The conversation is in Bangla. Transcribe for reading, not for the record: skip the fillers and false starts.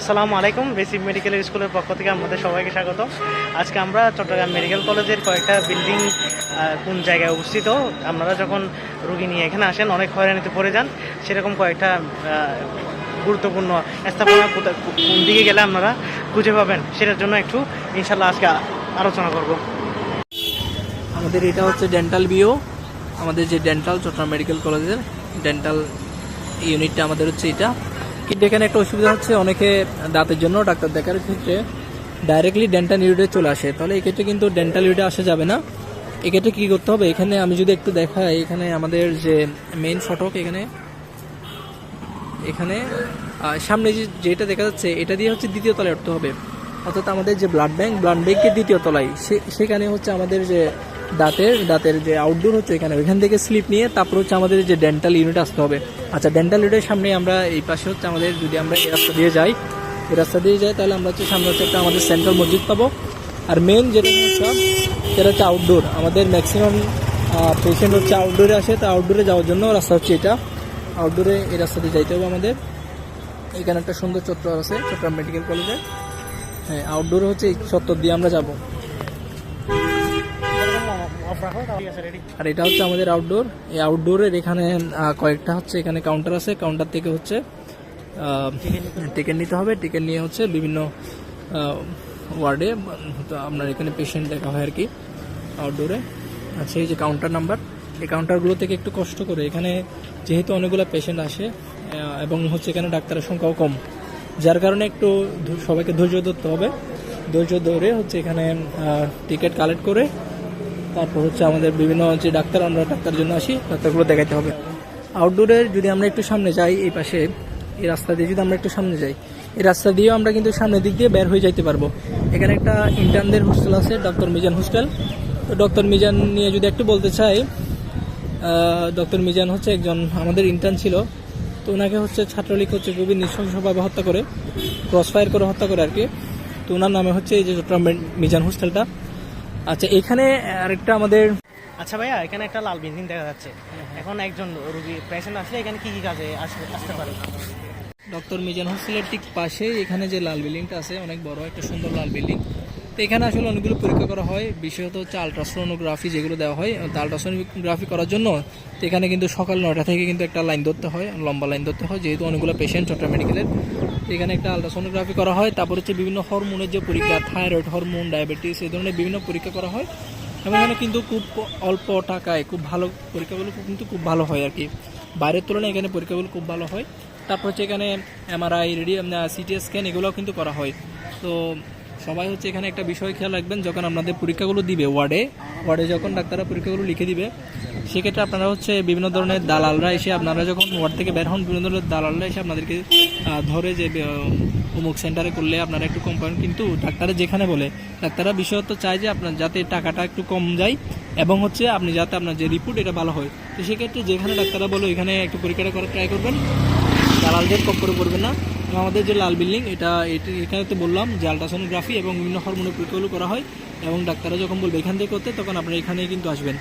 আসসালামু আলাইকুম। বেসিক মেডিকেল স্কুলের পক্ষ থেকে আমাদের সবাইকে স্বাগত। আজকে আমরা চট্টগ্রাম মেডিকেল কলেজের কয়েকটা বিল্ডিং কোন জায়গায় অবস্থিত, আপনারা যখন রোগী নিয়ে এখানে আসেন অনেক হয়রানিতে পড়ে যান, সেরকম কয়েকটা গুরুত্বপূর্ণ স্থাপনা কোন দিকে গেলে আপনারা খুঁজে পাবেন, সেটার জন্য একটু ইনশাল্লাহ আজকে আলোচনা করব। আমাদের এটা হচ্ছে ডেন্টাল বিও, আমাদের যে ডেন্টাল চট্টগ্রাম মেডিকেল কলেজের ডেন্টাল ইউনিটটা আমাদের হচ্ছে এটা। কিন্তু এখানে একটা অসুবিধা হচ্ছে, অনেকে দাঁতের জন্য ডাক্তার দেখার ক্ষেত্রে ডাইরেক্টলি ডেন্টাল ইউনিটে চলে আসে, তাহলে এক্ষেত্রে কিন্তু ডেন্টাল ইউনিটে আসা যাবে না। এক্ষেত্রে কী করতে হবে, এখানে আমি যদি একটু দেখাই, এখানে আমাদের যে মেইন ফটক, এখানে সামনে যেটা দেখা যাচ্ছে এটা দিয়ে হচ্ছে দ্বিতীয় তলায় উঠতে হবে, অর্থাৎ আমাদের যে ব্লাড ব্যাংকের দ্বিতীয় তলায়, সেখানে হচ্ছে আমাদের যে দাঁতের যে আউটডোর হচ্ছে ওইখান থেকে স্লিপ নিয়ে তারপর হচ্ছে আমাদের যে ডেন্টাল ইউনিট আসতে হবে। আচ্ছা, ডেন্টাল ইউনিটের সামনে আমরা এই পাশে হচ্ছে আমাদের, যদি আমরা এই রাস্তা দিয়ে যাই তাহলে আমরা হচ্ছে সামনে হচ্ছে একটা আমাদের সেন্ট্রাল মসজিদ পাবো। আর মেন যেটা হচ্ছে আউটডোর, আমাদের ম্যাক্সিমাম পেশেন্ট হচ্ছে আউটডোরে আসে, তো আউটডোরে যাওয়ার জন্য রাস্তা হচ্ছে এটা। আউটডোরে এই রাস্তা দিয়ে যাইতে হবে আমাদের। এখানে একটা সুন্দর চত্বর আছে চট্টগ্রাম মেডিকেল কলেজে। হ্যাঁ, আউটডোরে হচ্ছে এই চত্বর দিয়ে আমরা যাব। আর এটা হচ্ছে আমাদের আউটডোর। এই আউটডোরের এখানে কয়েকটা হচ্ছে এখানে কাউন্টার আছে, কাউন্টার থেকে হচ্ছে টিকিট নিতে হবে। টিকিট নিয়ে হচ্ছে বিভিন্ন ওয়ার্ডে তো আপনার এখানে পেশেন্ট দেখা হয় আর কি আউটডোরে। আচ্ছা, এই যে কাউন্টার নাম্বার, এই কাউন্টারগুলো থেকে একটু কষ্ট করে, এখানে যেহেতু অনেকগুলো পেশেন্ট আসে এবং হচ্ছে এখানে ডাক্তারের সংখ্যাও কম, যার কারণে একটু সবাইকে ধৈর্য ধরতে হবে। ধৈর্য ধরে হচ্ছে এখানে টিকিট কালেক্ট করে তারপর হচ্ছে আমাদের বিভিন্ন যে আমরা ডাক্তার জন্য আসি, ডাক্তারগুলো দেখাতে হবে। আউটডোরের যদি আমরা একটু সামনে যাই, এই পাশে এই রাস্তা দিয়ে যদি আমরা একটু সামনে যাই, এই রাস্তা দিয়েও আমরা কিন্তু সামনের দিক দিয়ে বের হয়ে যাইতে পারবো। এখানে একটা ইন্টার্নদের হোস্টেল আছে, ডক্টর মিজান হোস্টেল। তো ডক্টর মিজান নিয়ে যদি একটু বলতে চাই, ডক্টর মিজান হচ্ছে একজন আমাদের ইন্টার্ন ছিল। তো ওনাকে হচ্ছে ছাত্রলীগ হচ্ছে খুবই নৃশংসভাবে হত্যা করে, ক্রসফায়ার করে হত্যা করে আর কি। তো ওনার নামে হচ্ছে এই যে চট্টগ্রাম মিজান হোস্টেলটা। আচ্ছা, এখানে আরেকটা আমাদের, আচ্ছা ভাইয়া, এখানে একটা লাল বিল্ডিং দেখা যাচ্ছে। এখন একজন রোগী পেশেন্ট আসলে এখানে কি কি কাজে আসতে পারে? ডক্টর মিজান হোস্টেলের ঠিক পাশে এখানে যে লাল বিল্ডিংটা আছে, অনেক বড় একটা সুন্দর লাল বিল্ডিং। তো এখানে আসলে অনেকগুলো পরীক্ষা করা হয়, বিশেষত হচ্ছে আলট্রাসোনোগ্রাফি যেগুলো দেওয়া হয়। তো আলট্রাসোনোগ্রাফি করার জন্য তো এখানে কিন্তু সকাল 9টা থেকে কিন্তু একটা লাইন ধরতে হয়, লম্বা লাইন ধরতে হয়, যেহেতু অনেকগুলো পেশেন্ট চট্টগ্রাম মেডিকেলের। এখানে একটা আলট্রাসোনোগ্রাফি করা হয়। তারপর হচ্ছে বিভিন্ন হরমোনের যে পরীক্ষা, থাইরয়েড হরমোন, ডায়াবেটিস, এই ধরনের বিভিন্ন পরীক্ষা করা হয়। এবং এখানে কিন্তু খুব অল্প টাকায় খুব ভালো পরীক্ষাগুলো কিন্তু খুব ভালো হয় আর কি, বাইরের তুলনায় এখানে পরীক্ষাগুলো খুব ভালো হয়। তারপর হচ্ছে এখানে এমআরআই, সিটি স্ক্যান এগুলোও কিন্তু করা হয়। তো সবাই হচ্ছে এখানে একটা বিষয় খেয়াল রাখবেন, যখন আপনাদের পরীক্ষাগুলো দিবে ওয়ার্ডে যখন ডাক্তাররা পরীক্ষাগুলো লিখে দিবে, সেক্ষেত্রে আপনারা হচ্ছে বিভিন্ন ধরনের দালালরা এসে, আপনারা যখন ওয়ার্ড থেকে বের হন, বিভিন্ন ধরনের দালালরা এসে আপনাদেরকে ধরে যে অমুক সেন্টারে করলে আপনারা একটু কম পাবেন, কিন্তু ডাক্তারা যেখানে বলে, ডাক্তাররা বিশেষত চায় যে আপনার যাতে টাকাটা একটু কম যায় এবং হচ্ছে আপনি যাতে আপনার যে রিপোর্ট এটা ভালো হয়। তো সেক্ষেত্রে যেখানে ডাক্তাররা বলো এখানে একটু পরীক্ষাটা করার ট্রাই করবেন, দালালদের কপ্পরে পড়বেন না। আমাদের যে লাল বিল্ডিং, এখানে তো বললাম যে আলট্রাসোনোগ্রাফি এবং বিভিন্ন হরমোনের পরীক্ষাগুলো করা হয়, এবং ডাক্তাররা যখন বলবে এখান থেকে করতে, তখন আপনারা এখানেই কিন্তু আসবেন।